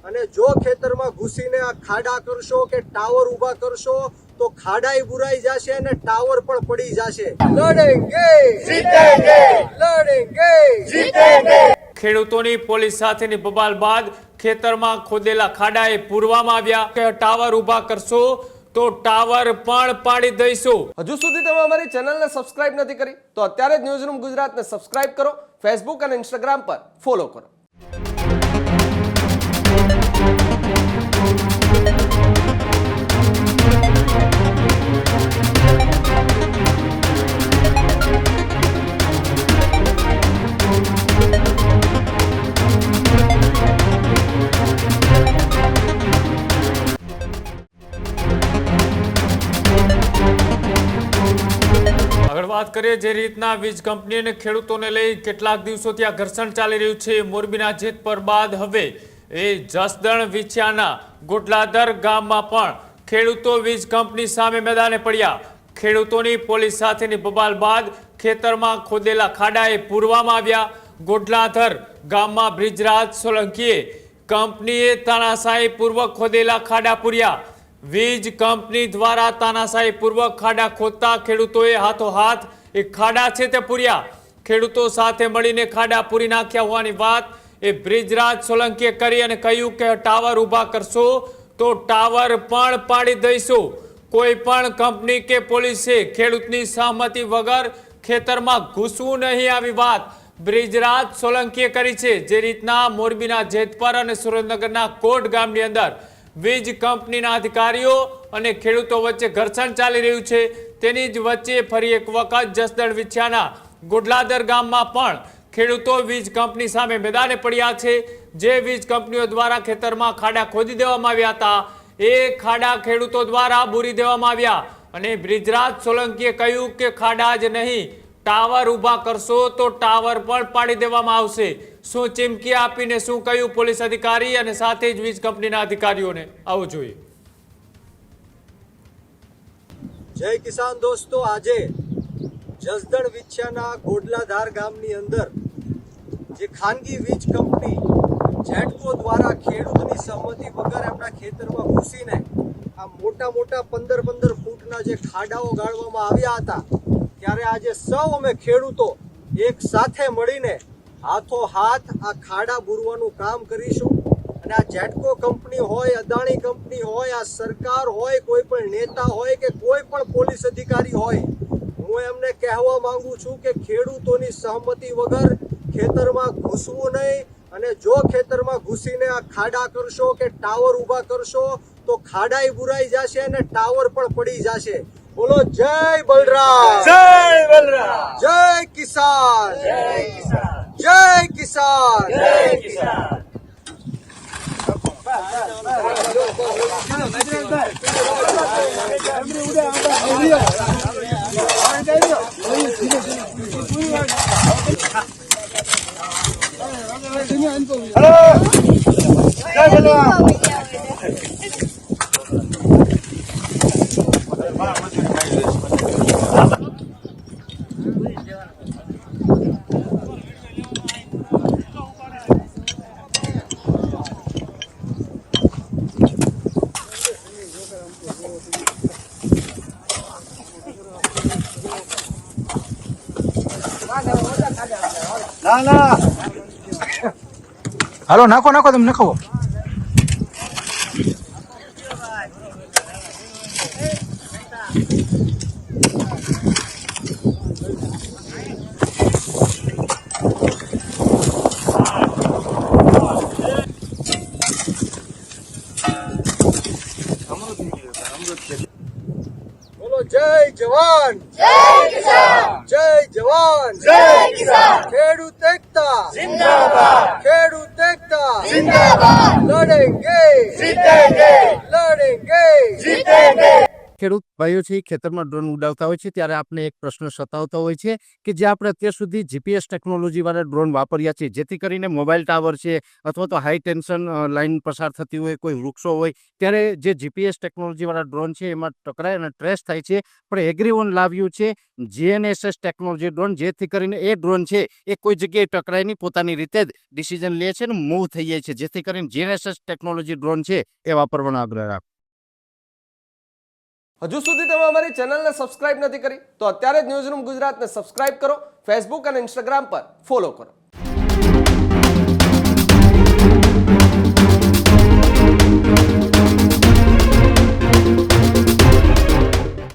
અને જો ખેતરમાં ઘૂસીને આ ખાડા કરશો કે ટાવર ઊભા કરશો તો ખાડાઈ બુરાઈ જશે અને ટાવર પણ પડી જશે. લડેંગે જીતેંગે, લડેંગે જીતેંગે. ખેડૂતોની પોલીસ સાથેની બબાલ બાદ ખેતરમાં ખોદેલા ખાડાએ પૂરવામાં આવ્યા કે ટાવર ઊભા કરશો તો ટાવર પણ પાડી દઈશું. હજુ સુધી તમે અમારી ચેનલને સબસ્ક્રાઇબ નથી કરી તો અત્યારે જ ન્યૂઝરૂમ ગુજરાતને સબસ્ક્રાઇબ કરો, ફેસબુક અને ઇન્સ્ટાગ્રામ પર ફોલો કરો. આગળ વાત કરીએ જે રીતના વીજ કંપની અને ખેડૂતોને લઈ કેટલાક દિવસોથી આ ઘર્ષણ ચાલી રહ્યું છે. મોરબીના જેતપર બાદ હવે જસદણ વિછિયાના ગોટલાદર ગામમાં પણ ખેડૂતો વીજ કંપની સામે મેદાને પડ્યા. ખેડૂતોની પોલીસ સાથેની બબાલ બાદ ખેતરમાં ખોદેલા ખાડાએ પૂરવામાં આવ્યા. ગોટલાદર ગામમાં બ્રિજરાજ સોલંકીએ કંપનીએ તાનાશાહી પૂર્વક ખોદેલા ખાડા પૂર્યા. વીજ કંપની દ્વારા તાનાશાહી પૂર્વક ખાડા ખોદતા ખેડૂતોએ હાથોહાથ એ ખાડા છે તે પૂર્યા. ખેડૂતો સાથે મળીને ખાડા પૂરી નાખ્યા હોવાની વાત એ બ્રિજરાજ સોલંકીએ કરી અને કહ્યું કે ટાવર ઊભા કરશો તો ટાવર પણ પાડી દઈશું. કોઈ પણ કંપની કે પોલીસે ખેડૂતની સહમતિ વગર ખેતરમાં ઘૂસવું નહીં આવી વાત બ્રિજરાજ સોલંકીએ કરી છે. જે રીતના મોરબીના જેતપર અને સુરેન્દ્રનગરના કોટ ગામની અંદર વીજ કંપનીના અધિકારીઓ અને ખેડૂતો વચ્ચે ઘર્ષણ ચાલી રહ્યું છે તેની જ વચ્ચે ફરી એક વખત જસદણ વિછિયાના ગોટલાદર ગામમાં પણ ખેડૂતો વીજ કંપની સામે મેદાને પડ્યા છે. જે વીજ કંપનીઓ દ્વારા ખેતરમાં ખાડા ખોદી દેવામાં આવ્યા હતા એ ખાડા ખેડૂતો દ્વારા બૂરી દેવામાં આવ્યા અને બ્રિજરાજ સોલંકીએ કહ્યું કે ખાડા જ નહીં ટાવર ઊભા કરશો તો ટાવર પણ પાડી દેવામાં આવશે. શું ચીમકી આપીને શું કહ્યું પોલીસ અધિકારી અને સાથે જ વીજ કંપનીના અધિકારીઓને આવું જોઈએ. જય કિસાન દોસ્તો, આજે જસદણ વિછિયાના ગોડલાધાર ગામની અંદર જે ખાનગી વીજ કંપની જેટકો દ્વારા ખેડૂતની સહમતિ વગર એમના ખેતરમાં ઘૂસીને આ મોટા મોટા 15-15 ફૂટના જે ખાડાઓ ગાળવામાં આવ્યા હતા ત્યારે આજે સૌ અમે ખેડૂતો એક સાથે મળીને હાથોહાથ આ ખાડા બુરવાનું કામ કરીશું. અને આ જેટકો કંપની હોય, અદાણી કંપની હોય, આ સરકાર હોય, કોઈ પણ નેતા હોય કે કોઈ પણ પોલીસ અધિકારી હોય, હું એમને કહેવા માંગુ છું કે ખેડૂતોની સહમતિ વગર ખેતરમાં ઘૂસવું નહીં. અને જો ખેતરમાં ઘૂસીને આ ખાડા કરશો કે ટાવર ઊભા કરશો તો ખાડાઈ બુરાઈ જશે અને ટાવર પણ પડી જશે. બોલો જય બલરામ, જય બલરામ, જય કિસાન, જય કિસાન, જય કિસાન, જય કિસાન. હેલો, જય બલરામ. ના ના, હાલો નાખો નાખો, તમે નાખો. બોલો જય જવાન, જય કિસાન, જય જવાન, જય કિસાન. ખેડૂત એકતા जिंदाबाद, ખેડૂત એકતા जिंदाबाद. લડેંગે जीतेंगे, લડેંગે. जीतेंगे. ખેડૂત ભાઈઓ છે એ ખેતરમાં ડ્રોન ઉડાવતા હોય છે ત્યારે આપણે એક પ્રશ્ન સતાવતો હોય છે કે જે આપણે અત્યાર સુધી જીપીએસ ટેકનોલોજીવાળા ડ્રોન વાપર્યા છે, જેથી કરીને મોબાઈલ ટાવર છે અથવા તો હાઈ ટેન્શન લાઇન પસાર થતી હોય, કોઈ વૃક્ષો હોય, ત્યારે જે જીપીએસ ટેકનોલોજીવાળા ડ્રોન છે એમાં ટકરાય અને ટ્રેસ થાય છે. પણ એગ્રીઓન લાવ્યું છે જીએનએસએસ ટેકનોલોજી ડ્રોન, જેથી કરીને એ ડ્રોન છે એ કોઈ જગ્યાએ ટકરાય નહીં, પોતાની રીતે જ ડિસિઝન લે છે અને મૂવ થઈ જાય છે, જેથી કરીને જીએનએસએસ ટેકનોલોજી ડ્રોન છે એ વાપરવાનો આગ્રહ રાખો. હજુ સુધી તમે અમારી ચેનલને સબસ્ક્રાઇબ નથી કરી તો અત્યારે જ ન્યૂઝરૂમ ગુજરાતને સબસ્ક્રાઇબ કરો, ફેસબુક અને ઇન્સ્ટાગ્રામ પર ફોલો કરો.